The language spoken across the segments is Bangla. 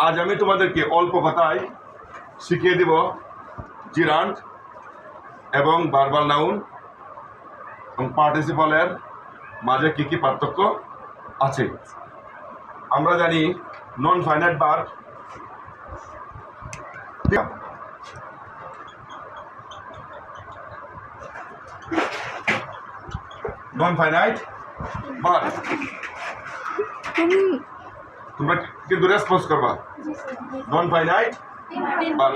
আজ আমি তোমাদেরকে অল্প কথায় শিখিয়ে দিব জিরান্ড এবং ভার্বাল নাউন এবং পার্টিসিপলের মাঝে কি কি পার্থক্য আছে। আমরা জানি non finite verb non finite verb তোমরা কিন্তু রেসপন্স করবা। নন ফাইনাইট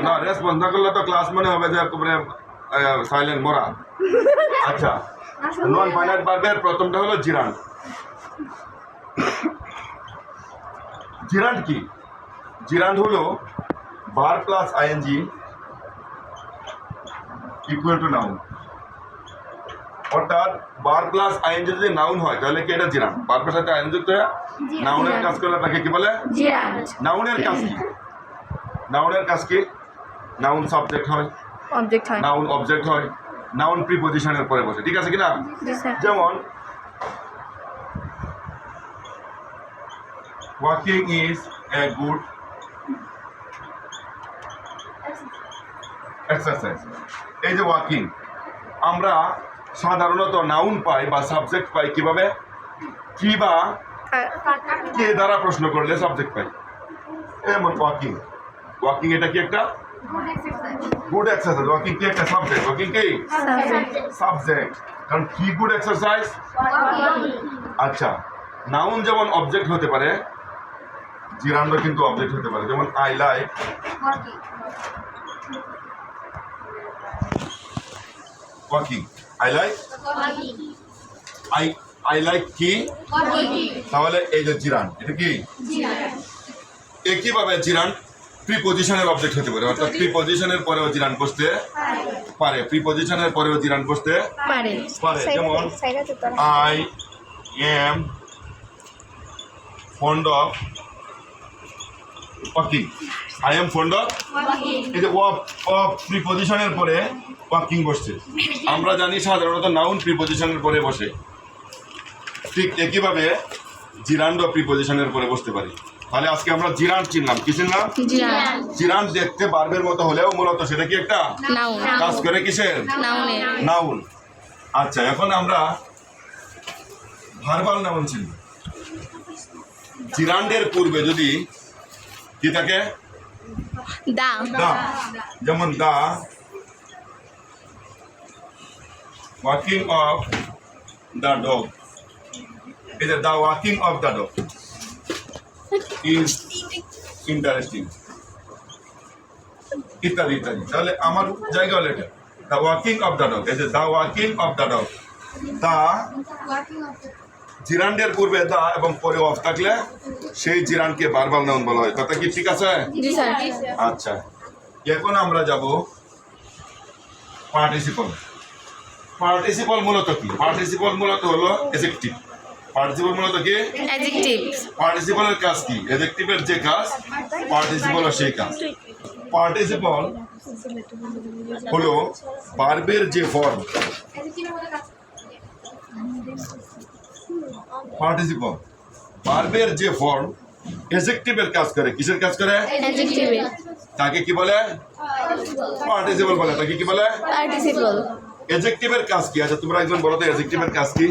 না রেসপন্স না করলে তো ক্লাস মনে হবে যে তোমরা সাইলেন্ট মরা। আচ্ছা, নন ফাইনাইট ভার্বের প্রথমটা হলো জিরান্ড। জিরান্ড কি? জিরান্ড হলো verb plus ING equal to noun. অর্থাৎ ভার্ব প্লাস আইএনজি যদি নাউন হয় তাহলে কি এটা জিরান্ড। ভার্বের সাথে আইএনজি যুক্ত হয়ে নাউনের কাজ করলে তাকে কি বলে? জিরান্ড। নাউনের কাজ কি? নাউনের কাজ কি? নাউন সাবজেক্ট হয়, অবজেক্ট হয়, নাউন অবজেক্ট হয়, নাউন প্রিপজিশনের পরে বসে। ঠিক আছে কিনা? জি স্যার। যেমন walking is a good exercise. এই যে ওয়াকিং আমরা সাধারণত নাউন পাই বা সাবজেক্ট পাই কিভাবে? কি বা কে দ্বারা প্রশ্ন করলে সাবজেক্ট পাই। যেমন ওয়াকিং, ওয়াকিং এটা কি একটা গুড এক্সারসাইজ। ওয়াকিং কি একটা সাবজেক্ট? ওয়াকিং কি সাবজেক্ট, কারণ কি গুড এক্সারসাইজ। আচ্ছা, নাউন যেমন অবজেক্ট হতে পারে, জিরান্ড কিন্তু অবজেক্ট হতে পারে। যেমন I like walking, I like I like কি, তাহলে এই যে জিরান্ড এটা কি? একইভাবে জিরান্ড প্রিপজিশনের অবজেক্ট হতে পারে। অর্থাৎ প্রিপজিশনের পরেও জিরান্ড বসতে পারে, প্রিপজিশনের পরেও জিরান্ড বসতে পারে। যেমন I am fond of walking, I am fond of. এই যে অফ প্রিপজিশনের পরে ওয়াকিং বসছে। আমরা জানি সাধারণত নাউন প্রিপজিশনের পরে বসে, ঠিক একইভাবে জিরান্ডও প্রিপজিশনের পরে বসতে পারি। তাহলে আজকে আমরা জিরান্ড চিনলাম। কি চিনলাম? জিরান্ড দেখতে ভার্বের মতো হলেও মূলত সেটা কি একটা নাউন। কাজ করে কিসের? নাউনের। নাউন। আচ্ছা, এখন আমরা ভার্বাল নাউন চিনব। জিরান্ডের পূর্বে যদি কি থাকে? দা। যেমন the walking of the dog. এই যে the walking of the dog is interesting ইত্যাদি ইত্যাদি। তাহলে আমার জায়গা হলো এটা the walking of the dog. এই যে the walking of the dog, the জিরান্ডের পূর্বে দা এবং পরে অফ থাকলে সেই জিরান্ডকে ভার্বাল নাউন বলা হয়। কথা কি ঠিক আছে? জি স্যার। আচ্ছা, এখন আমরা যাব পার্টিসিপল। পার্টিসিপল মূলত কি? পার্টিসিপল মূলত হলো এডজেক্টিভ। পার্টিসিপল মূলত কি? অ্যাডজেক্টিভ। পার্টিসিপলের কাজ কি? এডজেক্টিভের যে কাজ পার্টিসিপলের সেই কাজ। পার্টিসিপল হলো ভার্বের যে ফর্ম। পার্টিসিপল ভার্বের যে ফর্ম এডজেক্টিভের কাজ করে। কিসের কাজ করে? অ্যাডজেক্টিভের। তাকে কি বলে? পার্টিসিপল বলে। তাকে কি বলে? পার্টিসিপল। এডজেক্টিভের কাজ কি? আচ্ছা, তোমরা একজন বলো তো এডজেক্টিভের কাজ কি?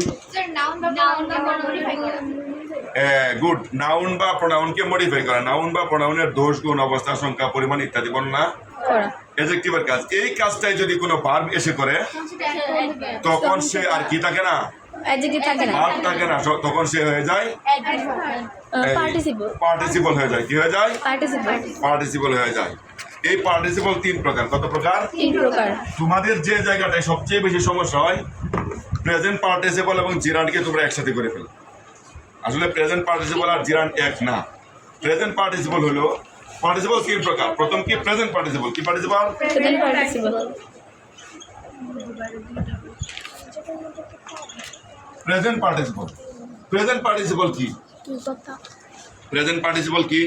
গুড। নাউন বা প্রোনাউনকে মডিফাই করা। নাউন বা প্রোনাউনের দোষ, গুণ, অবস্থা, সংখ্যা, পরিমাণ ইত্যাদি বর্ণনা করা। এডজেক্টিভের কাজ। এই কাজটাই যদি কোনো ভার্ব এসে করে তখন সে আর কি থাকে না? অ্যাডজেক্টিভ থাকে না। ভার্ব থাকে না, তখন সে হয়ে যায় পার্টিসিপল। পার্টিসিপল হয়ে যায়। কি হয়ে যায়? পার্টিসিপল। পার্টিসিপল হয়ে যায়। এই পার্টিসিপল তিন প্রকার। কত প্রকার? তিন প্রকার। তোমাদের যে জায়গাটায় সবচেয়ে বেশি সমস্যা হয়, প্রেজেন্ট পার্টিসিপল এবং জিরান্ডকে তোমরা একসাথে করে ফেলো। আসলে প্রেজেন্ট পার্টিসিপল আর জিরান্ড এক না। প্রেজেন্ট পার্টিসিপল হলো পার্টিসিপল তিন প্রকার। প্রথম কি? Present participle. কি participle? Present participle. Present participle. Present participle কি? প্রেজেন্ট পার্টিসিপল কি?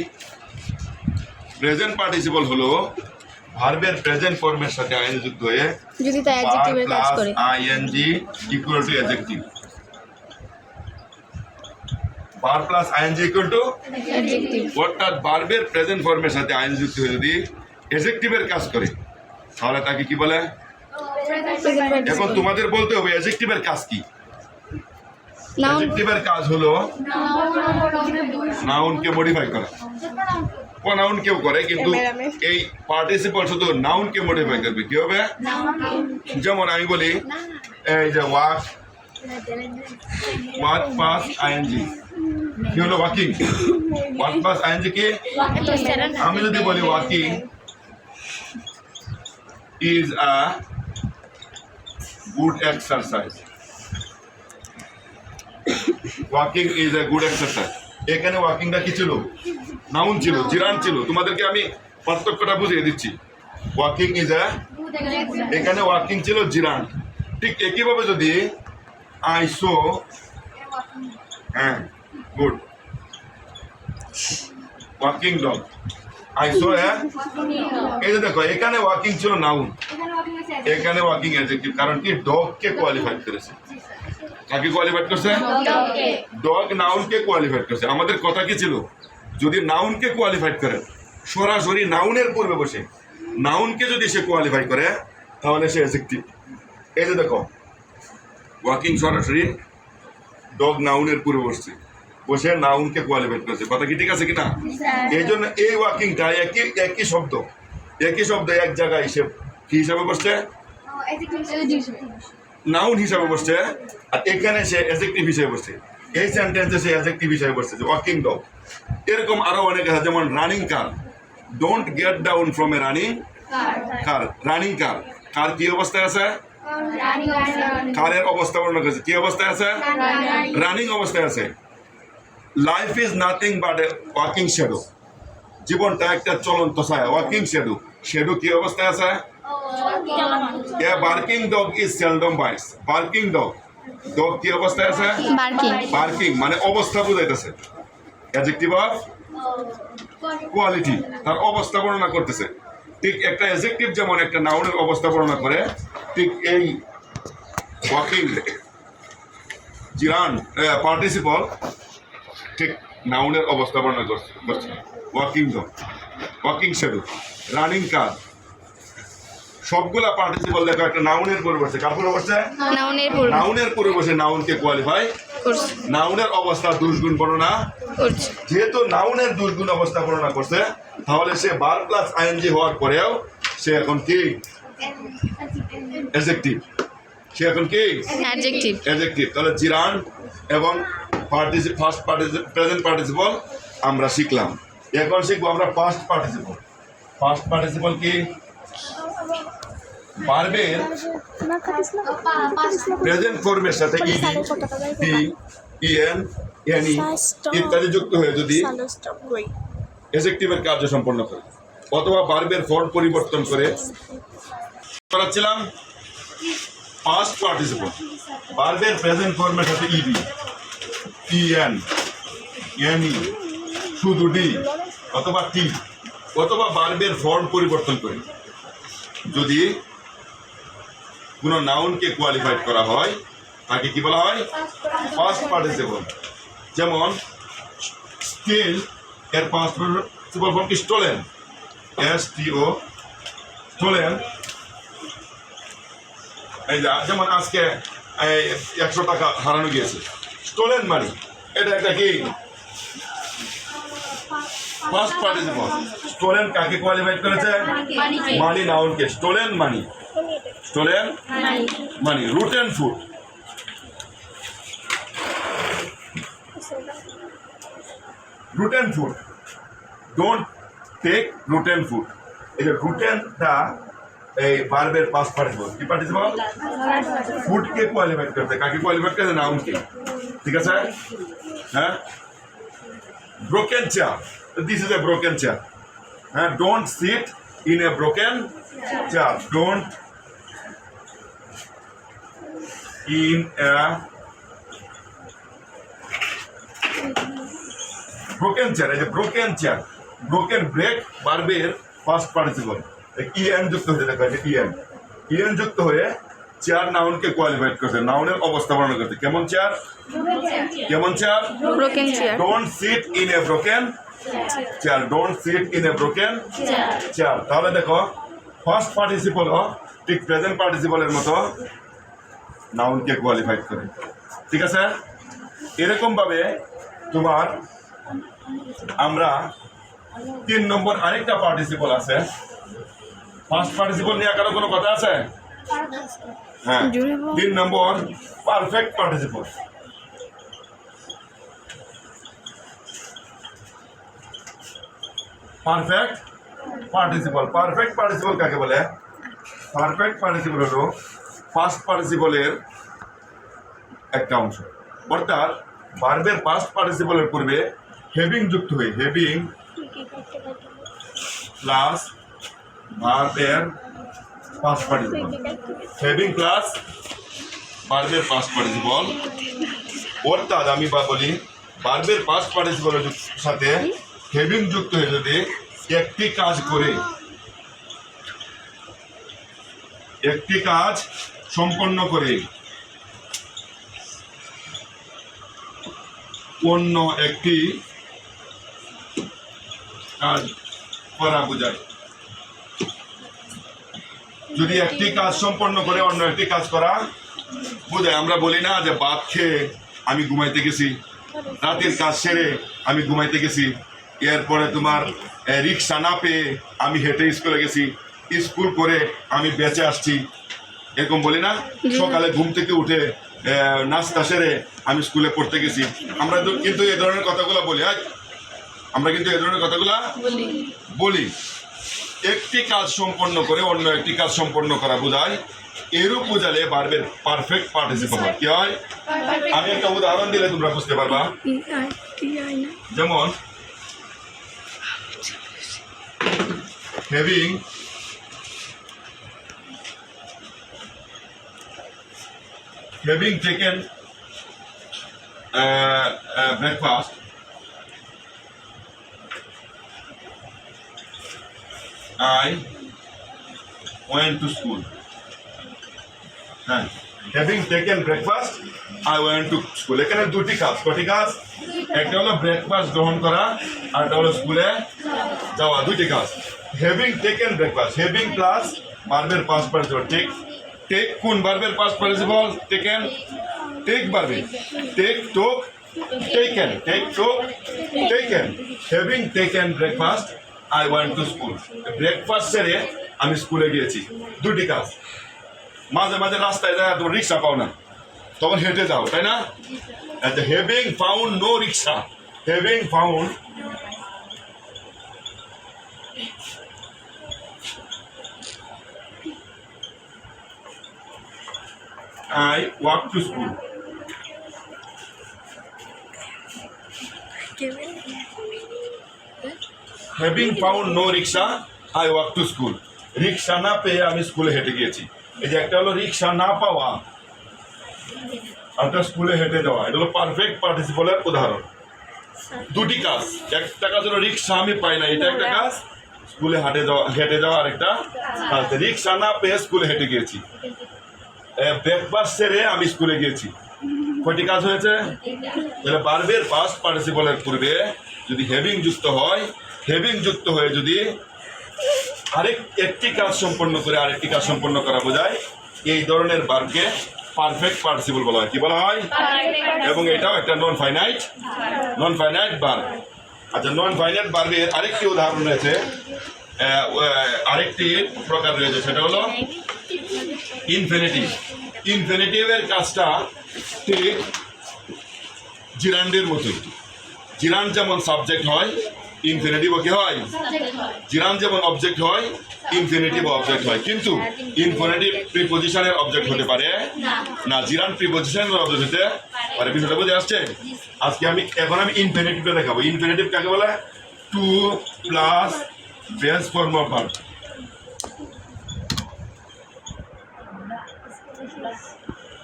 প্রেজেন্ট পার্টিসিপল হলো ভার্বের প্রেজেন্ট ফর্মের সাথে আইএনজি যুক্ত হয়ে যদি তা অ্যাডজেক্টিভের কাজ করে। ING equal to adjective. বার plus ING equal to adjective অর্থাৎ ভার্বের প্রেজেন্ট ফর্মের সাথে আইএনজি যুক্ত হয়ে যদি অ্যাডজেক্টিভের কাজ করে তাহলে তাকে কি বলে? প্রেজেন্ট এখন পার্টিসিপল তোমাদের বলতে হবে অ্যাডজেক্টিভের কাজ কি। নাউন অ্যাডজেক্টিভের কাজ হলো নাউনকে মডিফাই করা। প্রোনাউন কেউ করে কিন্তু এই পার্টিসিপল শুধু নাউনকে মডিফাই করবে। কি হবে? যেমন আমি বলি এই যে ওয়াক পাস আইএনজি কি হলো? ওয়াকিং। ওয়াক পাস আইএনজি কি? আমি যদি বলি walking is a good exercise, walking is a good exercise, এখানে ওয়াকিংটা কি ছিল? নাউন ছিল, জিরান ছিল। তোমাদেরকে আমি পার্থক্যটা বুঝিয়ে দিচ্ছি। ওয়াকিং ইজ এ, এখানে ওয়াকিং ছিল জিরান। ঠিক একইভাবে যদি আই সো, হ্যাঁ good walking dog, I so এই যে দেখো এখানে ওয়াকিং ছিল নাউন, এখানে ওয়াকিং অ্যাডজেক্টিভ। কারণ কি? ডগ কে কোয়ালিফাইড করেছে। কাকে কোয়ালিফাইড করছে? ডগ নাউনকে কোয়ালিফাইড করছে। আমাদের কথা কি ছিল? যদি নাউনকে কোয়ালিফাইড করে, সরাসরি নাউনের পূর্বে বসে নাউনকে যদি সে কোয়ালিফাই করে তাহলে সে অ্যাডজেক্টিভ। এই যে দেখো ওয়াকিং সরাসরি ডগ নাউনের পূর্বে বসছে, বসে নাউনকে কোয়ালিফাইড করছে। কথা কি ঠিক আছে কিনা? এই জন্য এই ওয়াকিংটা একই শব্দ এক জায়গায় সে কি হিসাবে বসছে? নাউন হিসাবে বসছে। আর এখানে সে অ্যাডজেক্টিভ হিসেবে বসছে। এই সেন্টেন্সে সে অ্যাডজেক্টিভ হিসেবে বসছে, যে ওয়াকিং ডগ। এরকম আরো অনেক আছে, যেমন running car, don't get down from a running car. Running car, car কি অবস্থায় আছে? কারের অবস্থা বর্ণনা করেছে। কি অবস্থায় আছে? রানিং অবস্থায় আছে। Life is nothing but A walking shadow, জীবনটা একটা চলন্ত ছায়া। ওয়াকিং শ্যাডো, শ্যাডো কি অবস্থায় আছে? A barking dog is seldom bites, barking dog, dog কি অবস্থায় আছে? বার্কিং বার্কিং মানে অবস্থা বুঝাইতেছে। অ্যাডজেক্টিভ অফ কোয়ালিটি, তার অবস্থা বর্ণনা করতেছে। ঠিক একটা অ্যাডজেক্টিভ যেমন একটা নাউনের অবস্থা বর্ণনা করে, ঠিক এই ওয়াকিং জিরান পার্টিসিপল ঠিক নাউনের অবস্থা বর্ণনা করছে। Walking dog, walking shadow, running car, সবগুলা পার্টিসিপল দেখো একটা নাউনের পরে বসে। কার পরে বসছে? নাউনের পূর্বে নাউনের পরে বসে নাউনকে কোয়ালিফাই করছে নাউনের অবস্থা দুর্গুণ বর্ণনা করছে যেহেতু নাউনের দুর্গুণ অবস্থা বর্ণনা করছে, তাহলে সে বার প্লাস আইএনজি হওয়ার পরেও সে এখন কি? অ্যাডজেক্টিভ। সে এখন কি? Adjective adjective. তাহলে জিরান এবং ফার্স্ট প্রেজেন্ট পার্টিসিপল আমরা শিখলাম। এখন শিখবো আমরা পাস্ট পার্টিসিপল। পাস্ট পার্টিসিপল কি? ভার্বের প্রেজেন্ট ফর্মের সাথে ইডি, ইএন, এনি ইত্যাদি যুক্ত হয়ে যদি অ্যাডজেক্টিভের কার্য সম্পন্ন করে, অথবা ভার্বের ফর্ম পরিবর্তন করে করাচ্ছিলাম পাস্ট পার্টিসিপল। ভার্বের প্রেজেন্ট ফর্মের সাথে ইডি, ইএন, এনি, শুধু ডি অথবা টি, অথবা ভার্বের ফর্ম পরিবর্তন করে যদি কোনো নাউনকে কোয়ালিফাইড করা হয় তাকে কি বলা হয়? Past participle. যেমন স্টিল এর পাস্ট পার্টিসিপল ফর্ম কি? Stolen, STO, stolen. এই যেমন আজকে 100 টাকা হারানো গিয়েছে, স্টোলেন মানি, এটা একটা কি? Past participle. স্টোলেন কাকে কোয়ালিফাইড করেছে? মানি নাউনকে। Stolen money, stolen money. Rotten food, rotten food, don't take rotten food. এই যে রুটেনটা এই ভার্বের পাস্ট পার্টিসিপল। কি পার্টিসিপল? ফুডকে কোয়ালিফাইড করতে। কাকে কোয়ালিফাইড করতে? নাউনকে। ঠিক আছে? হ্যাঁ। Broken chair, this is a broken chair. হ্যাঁ, don't sit in a broken chair, don't in a broken chair. এই যে broken chair, broken break ভার্বের ফার্স্ট পার্টিসিপল ইএন যুক্ত হয়ে, দেখো ইএন যুক্ত হয়ে চেয়ার নাউনকে কোয়ালিফাইড করছে, নাউনের অবস্থা বর্ণনা করছে। কেমন চেয়ার? কেমন chair? Broken chair. Don't sit in a broken chair. Don't sit in a broken chair. তাহলে দেখো ফার্স্ট পার্টিসিপল ঠিক প্রেজেন্ট পার্টিসিপলের মতো নাউনকে কোয়ালিফাইড করে। ঠিক আছে? এরকম ভাবে তোমার আমরা 3 নম্বর আরেকটা পার্টিসিপল আছে। ফার্স্ট পার্টিসিপল নিয়ে কারো কোনো কথা আছে? হ্যাঁ, 3 নম্বর perfect participle. Perfect participle. Perfect participle কাকে বলে? পারফেক্ট পার্টিসিপল হলো ফার্স্ট পার্টিসিপলের একটা অংশ। অর্থাৎ ভার্বের পাস্ট পার্টিসিপলের পূর্বে হেভিং যুক্ত হয়ে, হেভিং প্লাস ভার্বের পাস্ট পার্টিসিপল, হেভিং প্লাস ভার্বের পাস্ট পার্টিসিপল। অর্থাৎ আমি বলি ভার্বের পাস্ট পার্টিসিপলের সাথে হেভিং যুক্ত হয়ে যদি একটি কাজ করে, একটি কাজ সম্পন্ন করে অন্য একটি কাজ করা বোঝায়। যদি একটি কাজ সম্পন্ন করে অন্য একটি কাজ করা বোঝায়। আমরা বলি না যে ভাত খেয়ে আমি ঘুমাইতে গেছি, রাতের কাজ সেরে আমি ঘুমাইতে গেছি, এরপরে তোমার রিক্সা না পেয়ে আমি হেঁটে স্কুলে গেছি, স্কুল করে আমি বেঁচে আসছি, এরকম বলি না? সকালে ঘুম থেকে উঠে নাস্তা সেরে আমি স্কুলে পড়তে গেছি। আমরা কিন্তু এই ধরনের কথাগুলো বলি। আমরা কিন্তু এই ধরনের কথাগুলা বলি। একটি কাজ সম্পন্ন করে অন্য একটি কাজ সম্পন্ন করা বোঝায়। এরূপ বোঝালে ভার্বের পারফেক্ট পার্টিসিপল হয়। কি হয়? আমি একটা উদাহরণ দিলে তোমরা বুঝতে পারবা। যেমন having taken breakfast, I went to school. হ্যাঁ, having taken breakfast, I went to school. এখানে দুটি কাজ। কটি কাজ? একটা হলো ব্রেকফাস্ট গ্রহণ করা, আর একটা হলো স্কুলে যাওয়া। দুটি কাজ। having taken breakfast, having plus ভার্বের পাস্ট পার্টিসিপল। টেক কোন ভার্বের পাস্ট পার্টিসিপল? টেকেন। টেক ভার্বে take, took, taken. Take, took, taken. Having taken breakfast, I went to school. Breakfast সেরে আমি স্কুলে গিয়েছি। দুটি কাজ। মাঝে মাঝে রাস্তায় যায় তোমার রিক্সা পাও না, তখন হেঁটে যাও, তাই না? Having found no rickshaw, having found I walk to school. Having found no rickshaw, I walk to school. রিক্সা না পেয়ে আমি স্কুলে হেঁটে গিয়েছি। এই যে একটা হলো রিক্সা না পাওয়া, একটা স্কুলে হেঁটে যাওয়া। এটা হলো পারফেক্ট পার্টিসিপলের উদাহরণ। দুটি কাজ। একটা কাজ হলো রিক্সা আমি পাই না, এটা একটা কাজ। স্কুলে হেঁটে যাওয়া আরেকটা কাজ। রিক্সা না পেয়ে স্কুলে হেঁটে গিয়েছি। ব্রেকফাস্ট সেরে আমি স্কুলে গিয়েছি। কয়টি কাজ হয়েছে? তাহলে ভার্বের পাস্ট পার্টিসিপলের পূর্বে যদি হেভিং যুক্ত হয়, হেভিং যুক্ত হয়ে যদি একটি কাজ সম্পন্ন করে আরেকটি কাজ সম্পন্ন করা বোঝায়, এই ধরনের ভার্বকে পারফেক্ট পার্টিসিপল বলা হয়। কি বলা হয়? এবং এটাও একটা নন ফাইনাইট ভার্ব। আচ্ছা, নন ফাইনাইট ভার্বের আরেকটি উদাহরণ রয়েছে, আরেকটি প্রকার রয়েছে, সেটা হলো ইনফিনিটিভ। ইনফিনিটিভের কাজটা ঠিক জিরান্ডের মতোই। জিরান্ড যেমন সাবজেক্ট হয়, ইনফিনিটিভও কি হয়? জিরান্ড যেমন অবজেক্ট হয়, ইনফিনিটিভ অবজেক্ট হয়। কিন্তু ইনফিনিটিভ প্রিপজিশনের অবজেক্ট হতে পারে না, জিরান্ড প্রিপজিশনের অবজেক্ট হতে পারে। বিষয়টা বুঝে আসছে? এখন আমি ইনফিনিটিভটা দেখাবো। ইনফিনিটিভ কাকে বলে? To plus base form of verb.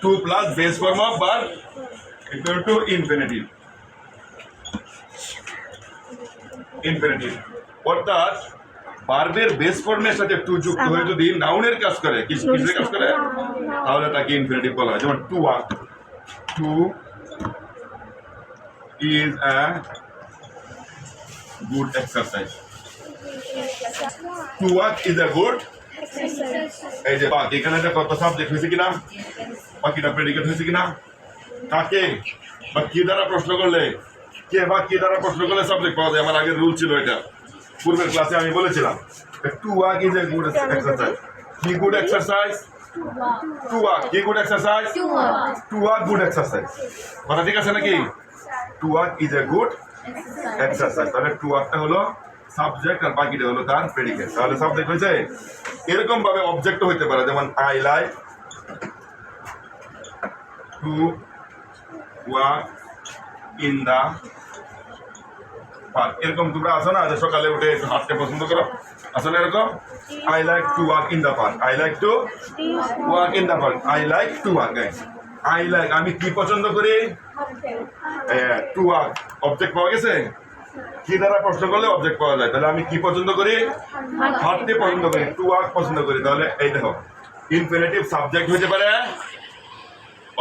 To plus base form of verb equal to infinitive. Infinitive অর্থাৎ ভার্বের বেস ফর্মের সাথে টু যুক্ত হয়ে যদি নাউনের কাজ করে কিসের কাজ করে তাহলে তাকে ইনফিনিটিভ বলা হয়। যেমন to walk, to is a good exercise, to walk is a good. এই যে বাক, এখানে একটা কত সাবজেক্ট হয়েছে কিনা, বাকিটা প্রেডিকেট হয়েছে কিনা, কাকে বা কি দ্বারা প্রশ্ন করলে, কে বা কি দ্বারা প্রশ্ন করলে সাবজেক্ট পাওয়া যায়। আমার আগের রুল ছিল এটা, পূর্বের ক্লাসে আমি বলেছিলাম to walk is a good exercise. কি গুড এক্সারসাইজ? To walk. কি good exercise? To walk good exercise. কথা ঠিক আছে নাকি? To walk is a good exercise. তাহলে টু ওয়াকটা হলো সাবজেক্ট আর বাকিটা হলো তার প্রেডিকেট। তাহলে সাবজেক্ট হয়েছে। এরকম ভাবে অবজেক্ট হইতে পারে, যেমন I like to walk in the park. এরকম তোমরা আসো না যে সকালে উঠে একটু হাঁটতে পছন্দ করো, আসো না এরকম? I like to walk in the park, I like to walk in the park, I like to walk. I like, আমি কি পছন্দ করি? To walk. অবজেক্ট পাওয়া গেছে। কি দ্বারা প্রশ্ন করলে অবজেক্ট পাওয়া যায়। তাহলে আমি কি পছন্দ করি? হাঁটতে পছন্দ করি, টু ওয়াক পছন্দ করি। তাহলে এই দেখো, ইনফিনিটিভ সাবজেক্ট হইতে পারে,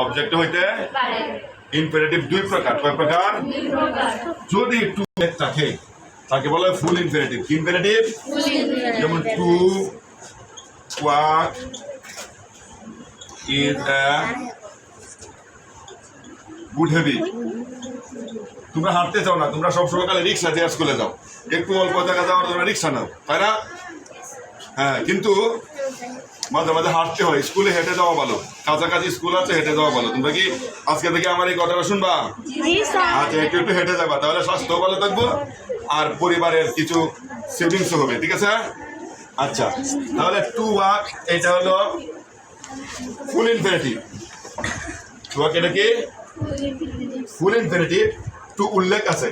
অবজেক্ট হইতে ইনফিনিটিভ দুই প্রকার। কয় প্রকার? যদি টু থাকে তাকে বলা হয় ফুল ইনফিনিটিভ। ইনফিনিটিভ যেমন to walk is a good habit. তোমরা হাঁটতে চাও না, তোমরা সব সকালে রিক্সা দিয়ে স্কুলে যাও, একটু অল্প জায়গা যাওয়ার জন্য রিক্সা নাও, তাই না? হ্যাঁ, কিন্তু মাঝে মাঝে হাঁটতে হয়। স্কুলে হেঁটে যাওয়া ভালো, কাছাকাছি স্কুল আছে, হেঁটে যাওয়া ভালো। তোমরা কি আজকে থেকে আমার এই কথাটা শুনবা? আচ্ছা, একটু একটু হেঁটে যাবা, তাহলে স্বাস্থ্য ভালো থাকবো আর পরিবারের কিছু সেভিংসও হবে। ঠিক আছে? আচ্ছা, তাহলে টু ওয়াক এটা হলো ফুল ইনফিনিটিভ। টু ওয়াক এটা কি? ফুল ইনফিনিটিভ। টু উল্লেখ আছে,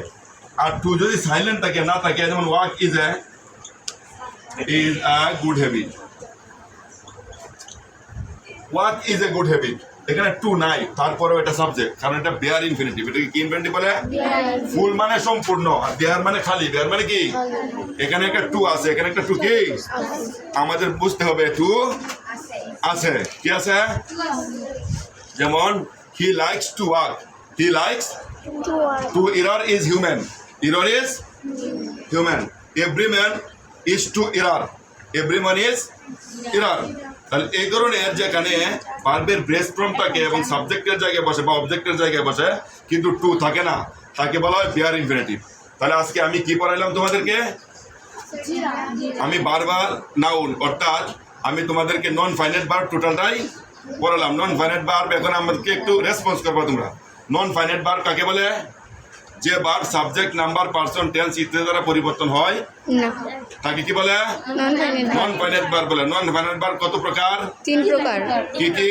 আর টু যদি সাইলেন্ট থাকে, না থাকে, যেমন walk is a good habit. Walk is a good habit, এখানে টু নাই, তারপরেও এটা সাবজেক্ট, কারণ এটা বেয়ার ইনফিনিটিভ। এটাকে কি ইনফিনিটিভ বলে? ফুল মানে সম্পূর্ণ, আর বেয়ার মানে খালি। বেয়ার মানে কি? এখানে একটা টু আছে, এখানে একটা টু কি আমাদের বুঝতে হবে, টু আছে। কি আছে? যেমন he likes to walk, he likes to. Error is human, error is human. Every man is to error, every man is error. তাহলে এই ধরনের যেখানে ভার্বের বেস ফর্ম থাকে এবং সাবজেক্টের জায়গায় বসে বা অবজেক্টের জায়গায় বসে, কিন্তু টু থাকে না, তাকে বলা হয় বেয়ার ইনফিনিটিভ। তাহলে আজকে আমি কি পড়াইলাম তোমাদেরকে? আমি বারবার নাউন, অর্থাৎ আমি তোমাদেরকে নন ফাইনাইট ভার্ব টোটালটাই পড়ালাম। নন ফাইনাইট ভার্ব এখন আমাদেরকে একটু রেসপন্স করবো তোমরা। নন ফাইনাইট ভার্ব কাকে বলে? যে verb subject, number, person, tense ইত্যাদি দ্বারা পরিবর্তন হয় না, তাকে কি বলে? নন ফাইনাইট ভার্ব বলে। নন ফাইনাইট ভার্ব কত প্রকার? 3 প্রকার। কি কি?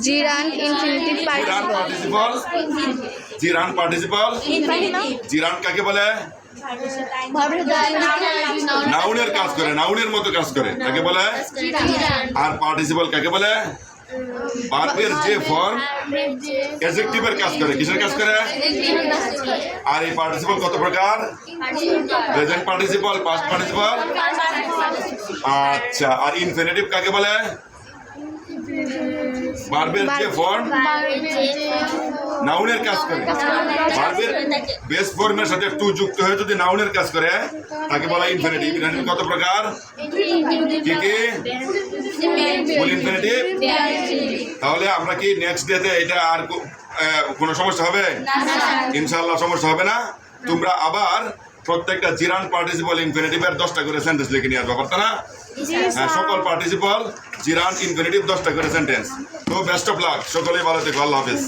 জিরান্ড, ইনফিনিটিভ, জিরান্ড পার্টিসিপল। Participle, জিরান্ড participle. জিরান্ড কাকে বলে? নাউনের কাজ করে, নাউনের মতো কাজ করে, তাকে বলে। আর পার্টিসিপল কাকে বলে? ভার্বের যে ফর্ম অ্যাডজেক্টিভের কাজ করে। কিসের কাজ করে? আর এই পার্টিসিপল কত প্রকার? Present participle, past participle. আচ্ছা, আর ইনফিনিটিভ কাকে বলে? ভার্বের যে ফর্ম নাউনের কাজ করে। ভার্বের বেস ফর্মের সাথে টু যুক্ত হয়ে যদি নাউনের কাজ করে তাকে বলা ইনফিনিটিভ। ইনফিনিটিভ কত প্রকার? কি কি? ফুল ইনফিনিটিভ। তাহলে আমরা কি নেক্সট ডেতে এটা আর কোনো সমস্যা হবে? ইনশাআল্লাহ সমস্যা হবে না। তোমরা আবার প্রত্যেকটা জিরান্ড পার্টিসিপল ইনফিনিটিভের 10টা করে সেন্টেন্স লিখে নিয়ে আসবে, পারতো না? সকল পার্টিসিপল জিরান্ড ইনফিনিটিভ 10টা করে সেন্টেন্স। তো বেস্ট অফ লাক, সকলেই ভালো থেকো। আল্লাহ হাফেজ।